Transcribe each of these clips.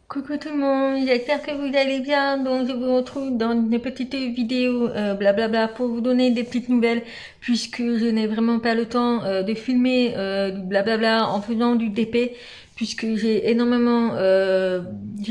Coucou tout le monde, j'espère que vous allez bien. Donc je vous retrouve dans une petite vidéo blablabla pour vous donner des petites nouvelles puisque je n'ai vraiment pas le temps de filmer du blablabla en faisant du DP puisque j'ai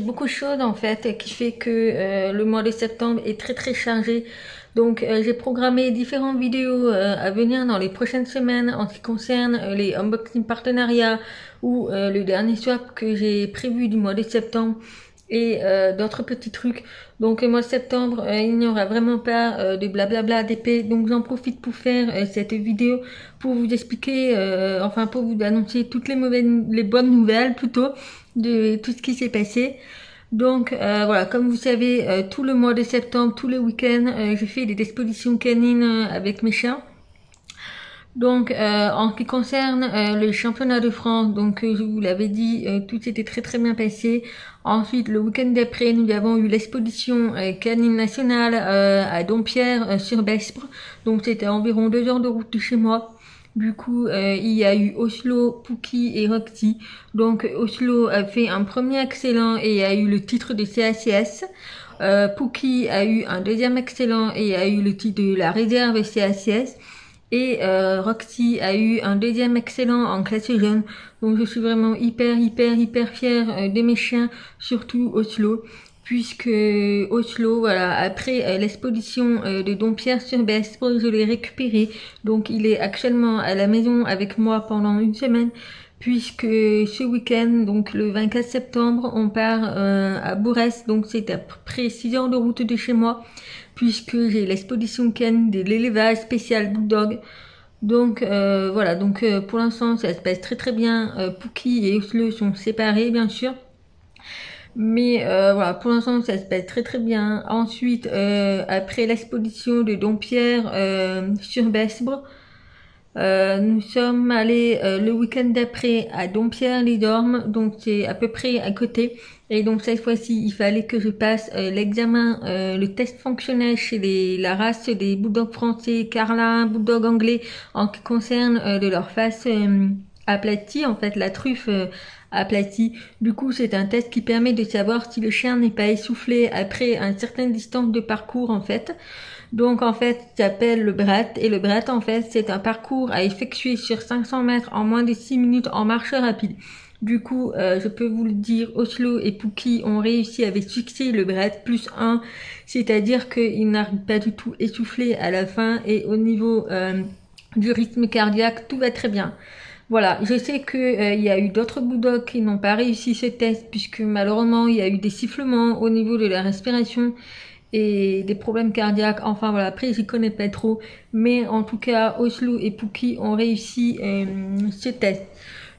beaucoup de choses en fait qui fait que le mois de septembre est très chargé. Donc j'ai programmé différentes vidéos à venir dans les prochaines semaines en ce qui concerne les unboxing partenariats ou le dernier swap que j'ai prévu du mois de septembre et d'autres petits trucs. Donc le mois de septembre, il n'y aura vraiment pas de blablabla d'épée. Donc j'en profite pour faire cette vidéo pour vous expliquer, enfin pour vous annoncer toutes les bonnes nouvelles plutôt de tout ce qui s'est passé. Donc voilà, comme vous savez, tout le mois de septembre, tous les week-ends, je fais des expositions canines avec mes chiens. Donc en ce qui concerne le championnat de France, donc je vous l'avais dit, tout s'était très bien passé. Ensuite, le week-end d'après, nous avons eu l'exposition canine nationale à Dompierre sur Besbre. Donc c'était environ 2 heures de route de chez moi. Du coup, il y a eu Oslo, Pookie et Roxy. Donc Oslo a fait un premier excellent et a eu le titre de CACS. Pookie a eu un deuxième excellent et a eu le titre de la réserve CACS. Et Roxy a eu un deuxième excellent en classe jeune. Donc je suis vraiment hyper fière de mes chiens, surtout Oslo. Puisque Oslo, voilà, après l'exposition de Dompierre-sur-Besbre, je l'ai récupéré. Donc il est actuellement à la maison avec moi pendant une semaine. Puisque ce week-end, donc le 24 septembre, on part à Bourès. Donc c'est à peu près 6 heures de route de chez moi. Puisque j'ai l'exposition canine de l'élevage spécial Bulldog. Donc voilà, donc pour l'instant ça se passe très bien. Pookie et Oslo sont séparés bien sûr. Mais voilà, pour l'instant ça se passe très bien. Ensuite, après l'exposition de Dompierre sur Besbre, nous sommes allés le week-end d'après à Dompierre-les-Dormes, donc c'est à peu près à côté. Et donc cette fois-ci, il fallait que je passe l'examen, le test fonctionnel chez la race des bulldogs français, Carlin, bulldog anglais, en ce qui concerne de leur face aplatie, en fait la truffe aplatie. Du coup, c'est un test qui permet de savoir si le chien n'est pas essoufflé après une certaine distance de parcours en fait. Donc en fait, ça s'appelle le BRAT et le BRAT en fait, c'est un parcours à effectuer sur 500 mètres en moins de 6 minutes en marche rapide. Du coup, je peux vous le dire, Oslo et Pookie ont réussi avec succès le BRAT plus 1, c'est-à-dire qu'ils n'arrivent pas du tout essoufflés à la fin et au niveau du rythme cardiaque, tout va très bien. Voilà, je sais que il y a eu d'autres bulldogs qui n'ont pas réussi ce test puisque malheureusement il y a eu des sifflements au niveau de la respiration et des problèmes cardiaques. Enfin voilà, après j'y connais pas trop, mais en tout cas Oslo et Pookie ont réussi ce test.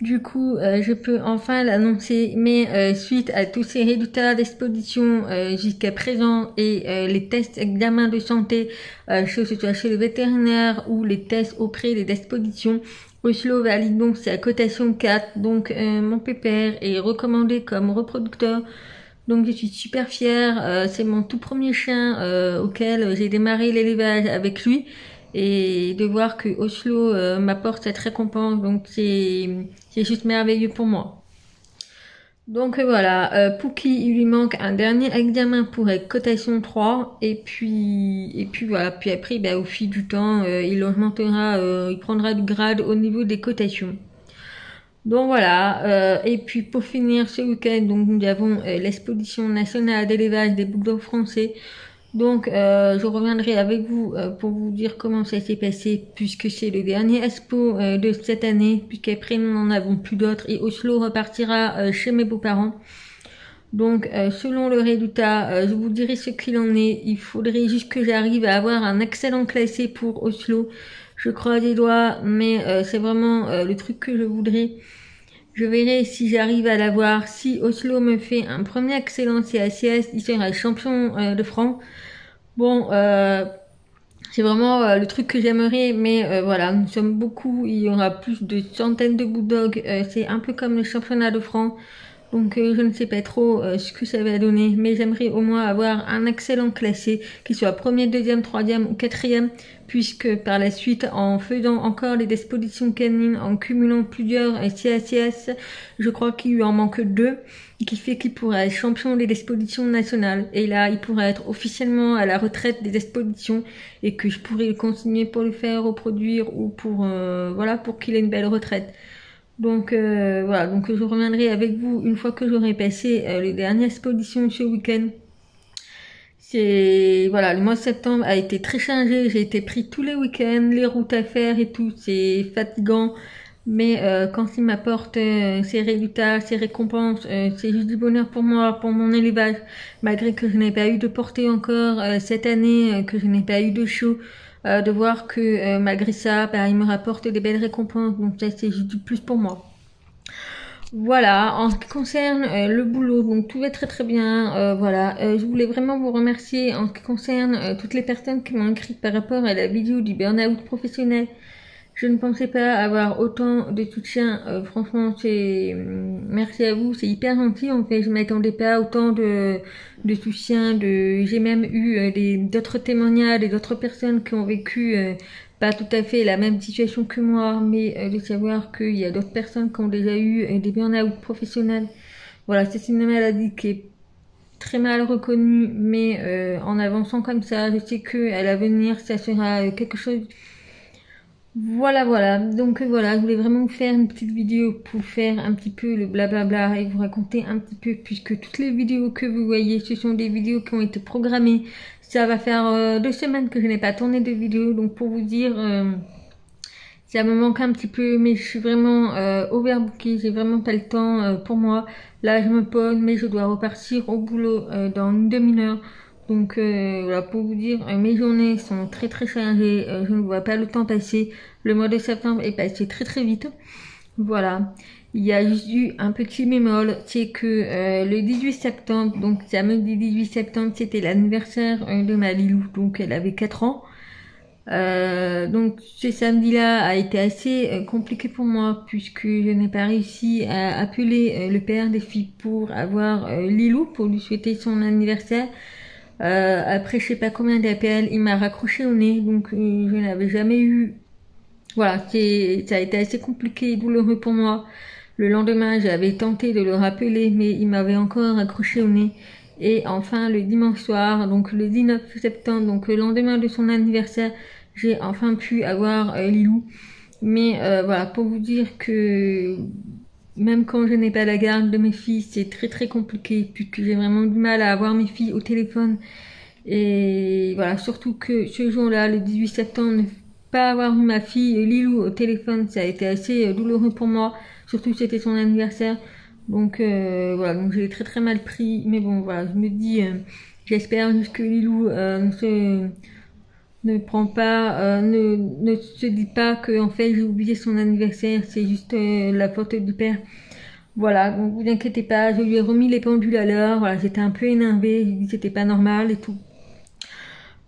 Du coup, je peux enfin l'annoncer, mais suite à tous ces résultats d'exposition jusqu'à présent et les tests examens de santé, que ce soit chez le vétérinaire ou les tests auprès des expositions, Oslo valide donc sa cotation 4, donc mon pépère est recommandé comme reproducteur. Donc je suis super fière, c'est mon tout premier chien auquel j'ai démarré l'élevage avec lui. Et de voir que Oslo m'apporte cette récompense, donc c'est juste merveilleux pour moi. Donc voilà, Pookie, il lui manque un dernier examen pour être cotation 3, et puis voilà, puis après, bah, au fil du temps, il augmentera, il prendra du grade au niveau des cotations. Donc voilà, et puis pour finir ce week-end, donc nous avons l'exposition nationale d'élevage des bulldogs français. Donc je reviendrai avec vous pour vous dire comment ça s'est passé puisque c'est le dernier expo de cette année, puisqu'après nous n'en avons plus d'autres et Oslo repartira chez mes beaux-parents. Donc selon le résultat, je vous dirai ce qu'il en est. Il faudrait juste que j'arrive à avoir un excellent classé pour Oslo. Je croise les doigts, mais c'est vraiment le truc que je voudrais. Je verrai si j'arrive à l'avoir. Si Oslo me fait un premier excellent CACS, il sera champion de France. Bon, c'est vraiment le truc que j'aimerais, mais voilà, nous sommes beaucoup, il y aura plus de centaines de bulldogs, c'est un peu comme le championnat de France. Donc je ne sais pas trop ce que ça va donner, mais j'aimerais au moins avoir un excellent classé, qui soit premier, deuxième, troisième ou quatrième, puisque par la suite, en faisant encore les dispositions canines, en cumulant plusieurs CACS, je crois qu'il lui en manque 2, qui fait qu'il pourrait être champion des dispositions nationales. Et là, il pourrait être officiellement à la retraite des dispositions et que je pourrais le continuer pour le faire reproduire ou pour voilà, pour qu'il ait une belle retraite. Donc voilà, donc je reviendrai avec vous une fois que j'aurai passé les dernières expositions ce week-end. Voilà, le mois de septembre a été très chargé, j'ai été pris tous les week-ends, les routes à faire et tout, c'est fatigant. Mais quand il m'apporte ses résultats, ses récompenses, c'est juste du bonheur pour moi, pour mon élevage. Malgré que je n'ai pas eu de portée encore cette année, que je n'ai pas eu de show, de voir que malgré ça, bah, il me rapporte des belles récompenses. Donc ça, c'est juste du plus pour moi. Voilà, en ce qui concerne le boulot, donc tout va très très bien. Voilà, je voulais vraiment vous remercier en ce qui concerne toutes les personnes qui m'ont écrit par rapport à la vidéo du burn-out professionnel. Je ne pensais pas avoir autant de soutien. Franchement, merci à vous, c'est hyper gentil. En fait, je m'attendais pas à autant de soutien. J'ai même eu d'autres témoignages et d'autres personnes qui ont vécu pas tout à fait la même situation que moi, mais de savoir qu'il y a d'autres personnes qui ont déjà eu des burn-out professionnels. Voilà, c'est une maladie qui est très mal reconnue, mais en avançant comme ça, je sais qu'à l'avenir, ça sera quelque chose. Voilà, donc voilà, je voulais vraiment vous faire une petite vidéo pour faire un petit peu le blablabla et vous raconter un petit peu, puisque toutes les vidéos que vous voyez, ce sont des vidéos qui ont été programmées. Ça va faire 2 semaines que je n'ai pas tourné de vidéo, donc pour vous dire, ça me manque un petit peu, mais je suis vraiment overbookée, j'ai vraiment pas le temps pour moi. Là, je me pose, mais je dois repartir au boulot dans une demi-heure. Donc voilà, pour vous dire, mes journées sont très très chargées, je ne vois pas le temps passer. Le mois de septembre est passé très très vite. Voilà, il y a juste eu un petit bémol, c'est que le 18 septembre, donc samedi 18 septembre, c'était l'anniversaire de ma Lilou, donc elle avait 4 ans. Donc ce samedi-là a été assez compliqué pour moi puisque je n'ai pas réussi à appeler le père des filles pour avoir Lilou, pour lui souhaiter son anniversaire. Après je sais pas combien d'appels, il m'a raccroché au nez, donc je n'avais jamais eu. Voilà, ça a été assez compliqué et douloureux pour moi. Le lendemain, j'avais tenté de le rappeler, mais il m'avait encore accroché au nez. Et enfin, le dimanche soir, donc le 19 septembre, donc le lendemain de son anniversaire, j'ai enfin pu avoir Lilou. Mais voilà, pour vous dire que même quand je n'ai pas la garde de mes filles, c'est très très compliqué, puisque j'ai vraiment du mal à avoir mes filles au téléphone. Et voilà, surtout que ce jour-là, le 18 septembre, ne pas avoir eu ma fille Lilou au téléphone, ça a été assez douloureux pour moi. Surtout que c'était son anniversaire. Donc voilà, donc j'ai très très mal pris. Mais bon, voilà, je me dis, j'espère juste que Lilou ne prend pas, ne se dit pas que en fait j'ai oublié son anniversaire, c'est juste la faute du père. Voilà, donc vous inquiétez pas, je lui ai remis les pendules à l'heure, voilà, j'étais un peu énervée, j'ai dit que c'était pas normal et tout.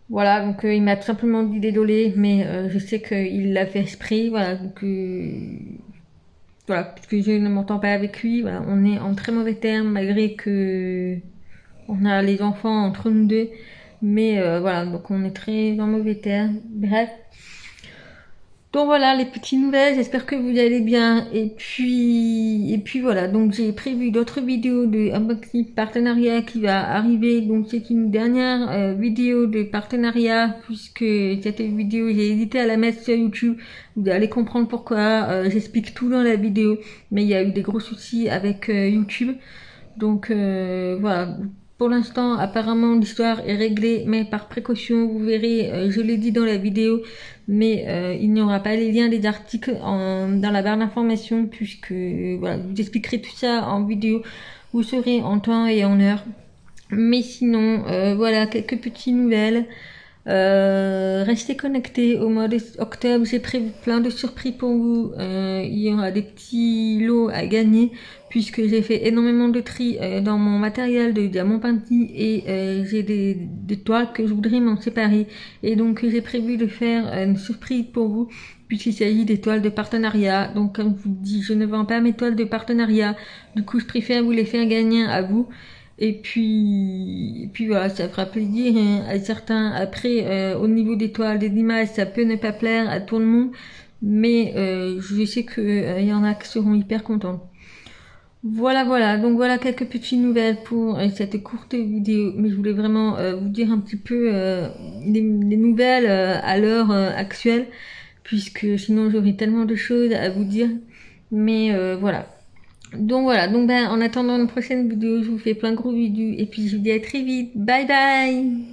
Voilà, donc il m'a tout simplement dit désolé, mais je sais qu'il l'a fait exprès, voilà, donc voilà, puisque je ne m'entends pas avec lui, voilà, on est en très mauvais termes malgré que on a les enfants entre nous deux. Mais voilà, donc on est très en mauvais termes. Bref. Donc voilà les petites nouvelles, j'espère que vous allez bien. Et puis voilà, donc j'ai prévu d'autres vidéos de unboxing partenariat qui va arriver. Donc c'est une dernière vidéo de partenariat, puisque cette vidéo, j'ai hésité à la mettre sur YouTube. Vous allez comprendre pourquoi, j'explique tout dans la vidéo. Mais il y a eu des gros soucis avec YouTube. Donc voilà. Pour l'instant, apparemment, l'histoire est réglée, mais par précaution, vous verrez, je l'ai dit dans la vidéo, mais il n'y aura pas les liens des articles dans la barre d'information, puisque voilà, je vous expliquerai tout ça en vidéo, vous serez en temps et en heure. Mais sinon, voilà, quelques petites nouvelles. Restez connectés au mois d'octobre, j'ai prévu plein de surprises pour vous. Il y aura des petits lots à gagner, puisque j'ai fait énormément de tri dans mon matériel de diamant peinti et j'ai des toiles que je voudrais m'en séparer. Et donc j'ai prévu de faire une surprise pour vous, puisqu'il s'agit des toiles de partenariat. Donc comme je vous dis, je ne vends pas mes toiles de partenariat, du coup je préfère vous les faire gagner à vous. Et puis voilà, ça fera plaisir à certains. Après, au niveau des toiles, des images, ça peut ne pas plaire à tout le monde, mais je sais que y en a qui seront hyper contents. Voilà, donc voilà quelques petites nouvelles pour cette courte vidéo, mais je voulais vraiment vous dire un petit peu les nouvelles à l'heure actuelle, puisque sinon j'aurais tellement de choses à vous dire, mais voilà. Donc ben en attendant une prochaine vidéo, je vous fais plein de gros bisous, et puis je vous dis à très vite, bye bye.